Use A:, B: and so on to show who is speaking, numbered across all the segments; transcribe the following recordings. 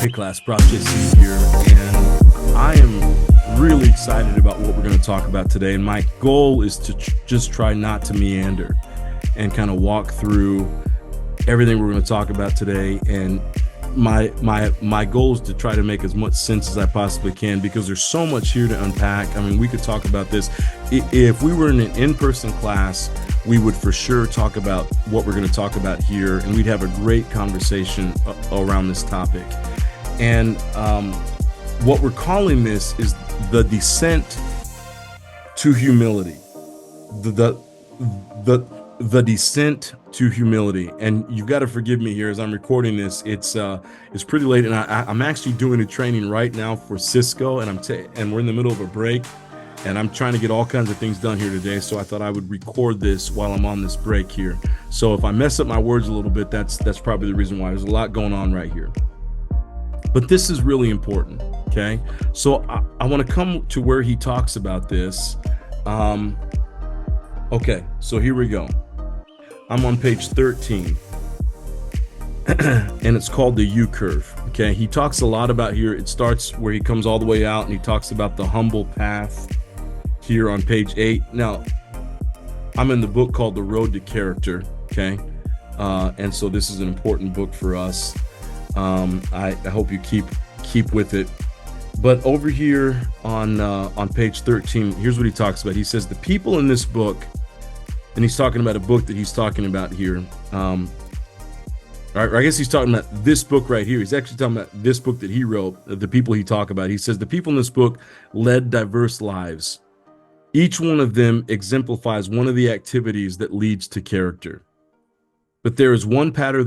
A: Hey class, Prof JC here, and I am really excited about what we're going to talk about today. And my goal is to just try not to meander and kind of walk through everything we're going to talk about today. And my goal is to try to make as much sense as I possibly can, because there's so much here to unpack. I mean, we could talk about this. If we were in an in-person class, we would for sure talk about what we're going to talk about here, and we'd have a great conversation around this topic. And what we're calling this is the descent to humility. The descent to humility. And you've got to forgive me here as I'm recording this. It's pretty late, and I'm actually doing a training right now for Cisco, and we're in the middle of a break, and I'm trying to get all kinds of things done here today. So I thought I would record this while I'm on this break here. So if I mess up my words a little bit, that's probably the reason why. There's a lot going on right here. But this is really important, okay? So I want to come to where he talks about this. Okay, so here we go. I'm on page 13, and it's called the U-curve, okay? He talks a lot about here. It starts where he comes all the way out, and he talks about the humble path here on page 8. Now, I'm in the book called The Road to Character, okay? And so this is an important book for us. I hope you keep with it. But over here on page 13, here's what he talks about. He says the people in this book, and he's talking about a book that he's talking about here. Or I guess he's talking about this book right here. He's actually talking about this book that he wrote, the people he talked about. He says the people in this book led diverse lives. Each one of them exemplifies one of the activities that leads to character. But there is one pattern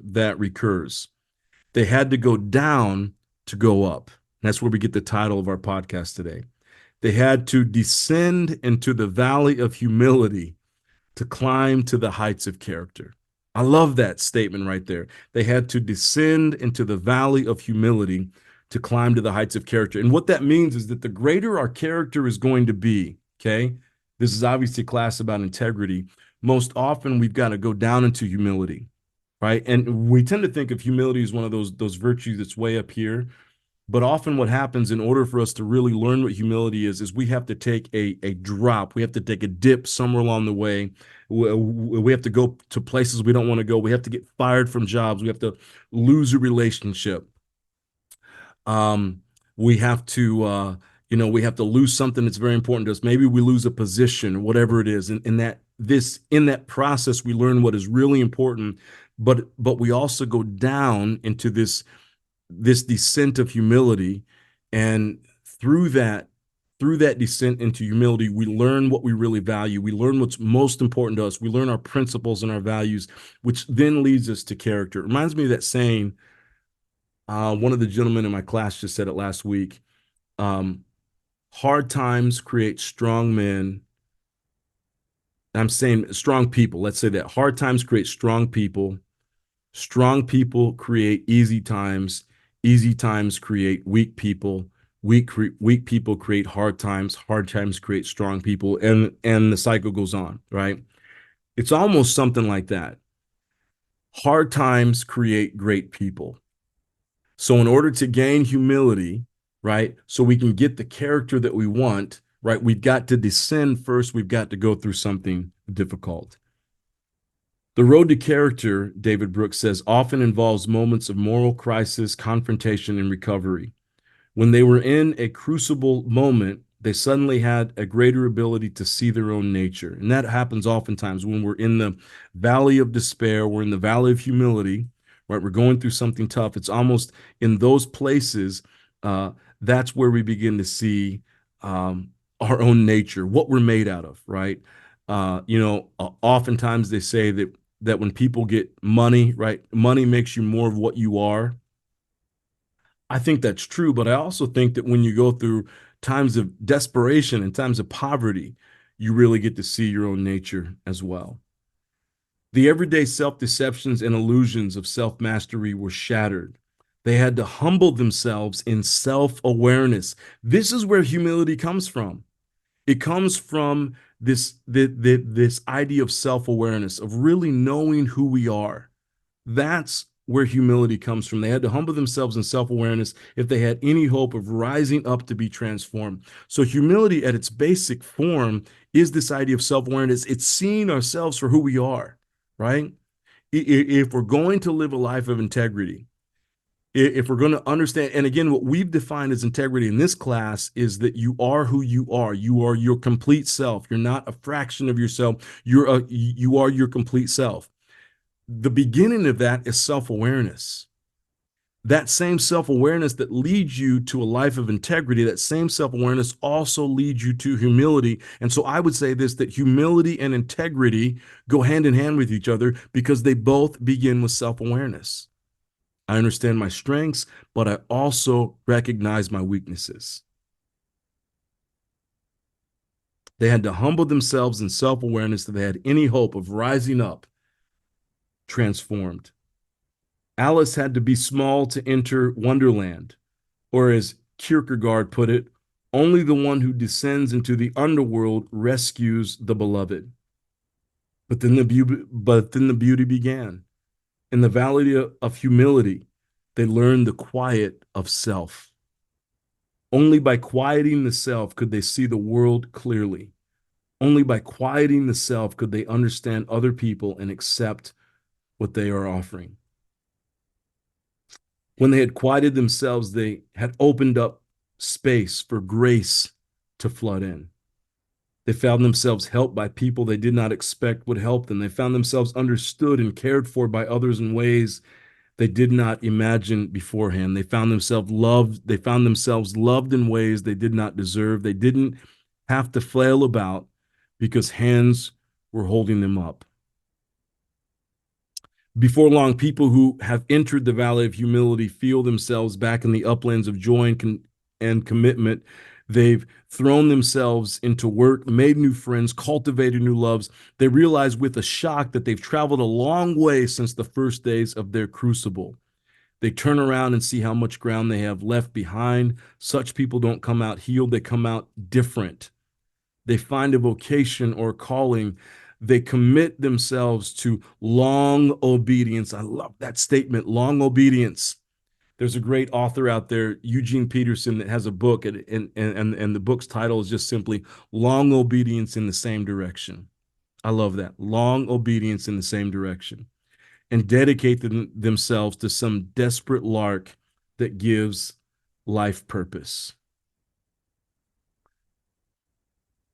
A: that recurs. They had to go down to go up. That's where we get the title of our podcast today. They had to descend into the valley of humility to climb to the heights of character. I love that statement right there. They had to descend into the valley of humility to climb to the heights of character. And what that means is that the greater our character is going to be, okay? This is obviously a class about integrity. Most often we've got to go down into humility, right? And we tend to think of humility as one of those virtues that's way up here. But often what happens in order for us to really learn what humility is we have to take a drop. We have to take a dip somewhere along the way. We have to go to places we don't want to go. We have to get fired from jobs. We have to lose a relationship. We have to, we have to lose something that's very important to us. Maybe we lose a position or whatever it is. And in that process, we learn what is really important, but we also go down into this descent of humility. And through that descent into humility, we learn what we really value. We learn what's most important to us. We learn our principles and our values, which then leads us to character. It reminds me of that saying, one of the gentlemen in my class just said it last week. Hard times create strong men. I'm saying strong people. Let's say that hard times create strong people. Strong people create easy times. Easy times create weak people. Weak people create hard times. Hard times create strong people, and the cycle goes on, right? It's almost something like that. Hard times create great people. So in order to gain humility, right, so we can get the character that we want, right, we've got to descend first. We've got to go through something difficult. The road to character, David Brooks says, often involves moments of moral crisis, confrontation, and recovery. When they were in a crucible moment, they suddenly had a greater ability to see their own nature. And that happens oftentimes when we're in the valley of despair, we're in the valley of humility, right? We're going through something tough. It's almost in those places, that's where we begin to see our own nature, what we're made out of, right? Oftentimes they say that when people get money, right, money makes you more of what you are. I think that's true, but I also think that when you go through times of desperation and times of poverty, you really get to see your own nature as well. The everyday self-deceptions and illusions of self-mastery were shattered. They had to humble themselves in self-awareness. This is where humility comes from. It comes from this idea of self-awareness, of really knowing who we are. That's where humility comes from. They had to humble themselves in self-awareness if they had any hope of rising up to be transformed. So humility at its basic form is this idea of self-awareness. It's seeing ourselves for who we are, right? If we're going to live a life of integrity, if we're going to understand, and again, what we've defined as integrity in this class is that you are who you are. You are your complete self. You're not a fraction of yourself. You are your complete self. The beginning of that is self-awareness. That same self-awareness that leads you to a life of integrity, that same self-awareness also leads you to humility. And so I would say this, that humility and integrity go hand in hand with each other because they both begin with self-awareness. I understand my strengths, but I also recognize my weaknesses. They had to humble themselves in self-awareness that they had any hope of rising up transformed. Alice had to be small to enter Wonderland, or as Kierkegaard put it, only the one who descends into the underworld rescues the beloved. But then the beauty began. In the valley of humility, they learned the quiet of self. Only by quieting the self could they see the world clearly. Only by quieting the self could they understand other people and accept what they are offering. When they had quieted themselves, they had opened up space for grace to flood in. They found themselves helped by people they did not expect would help them. They found themselves understood and cared for by others in ways they did not imagine beforehand. They found themselves loved. They found themselves loved in ways they did not deserve. They didn't have to flail about because hands were holding them up. Before long, people who have entered the valley of humility feel themselves back in the uplands of joy and commitment. They've thrown themselves into work, made new friends, cultivated new loves. They realize with a shock that they've traveled a long way since the first days of their crucible. They turn around and see how much ground they have left behind. Such people don't come out healed, they come out different. They find a vocation or a calling. They commit themselves to long obedience. I love that statement, long obedience. There's a great author out there, Eugene Peterson, that has a book, and the book's title is just simply Long Obedience in the Same Direction. I love that. Long obedience in the same direction. And dedicate themselves to some desperate lark that gives life purpose.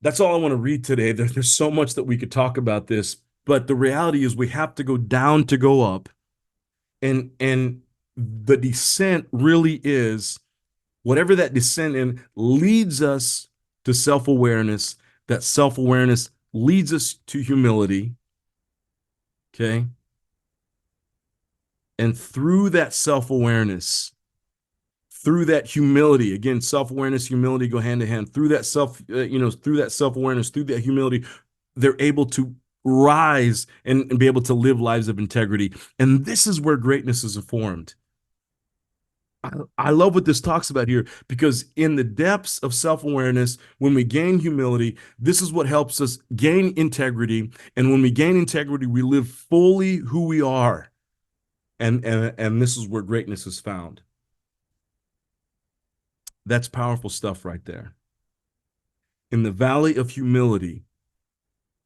A: That's all I want to read today. There's so much that we could talk about this, but the reality is we have to go down to go up. And the descent really is whatever that descent in leads us to self-awareness. That self-awareness leads us to humility. Okay. And through that self-awareness, through that humility, again, self-awareness, humility go hand in hand. Through that through that self-awareness, through that humility, they're able to rise and be able to live lives of integrity. And this is where greatness is formed. I love what this talks about here because in the depths of self-awareness, when we gain humility, this is what helps us gain integrity. And when we gain integrity, we live fully who we are. And this is where greatness is found. That's powerful stuff right there. In the valley of humility,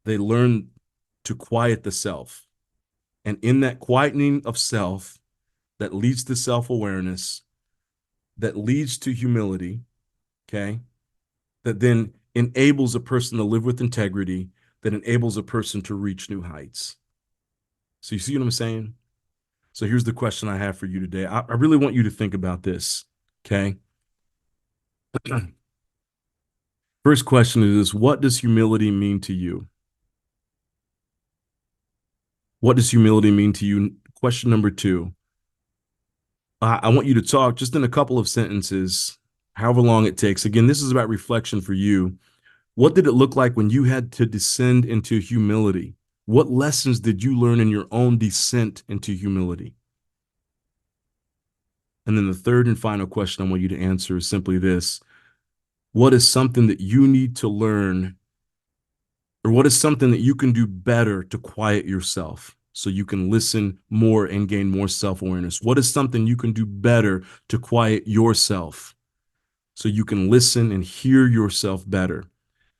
A: they learn to quiet the self. And in that quietening of self, that leads to self-awareness, that leads to humility, okay, that then enables a person to live with integrity, that enables a person to reach new heights. So you see what I'm saying? So here's the question I have for you today. I really want you to think about this, okay? First question is, what does humility mean to you? What does humility mean to you? Question number two, I want you to talk just in a couple of sentences, however long it takes. Again, this is about reflection for you. What did it look like when you had to descend into humility? What lessons did you learn in your own descent into humility? And then the third and final question I want you to answer is simply this. What is something that you need to learn, or what is something that you can do better to quiet yourself so you can listen more and gain more self-awareness? What is something you can do better to quiet yourself so you can listen and hear yourself better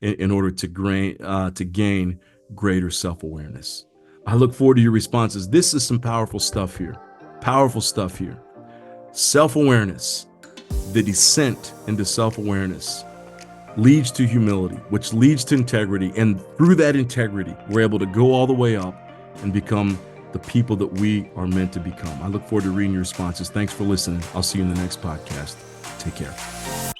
A: in order to gain greater self-awareness? I look forward to your responses. This is some powerful stuff here. Powerful stuff here. Self-awareness, the descent into self-awareness leads to humility, which leads to integrity. And through that integrity, we're able to go all the way up and become the people that we are meant to become. I look forward to reading your responses. Thanks for listening. I'll see you in the next podcast. Take care.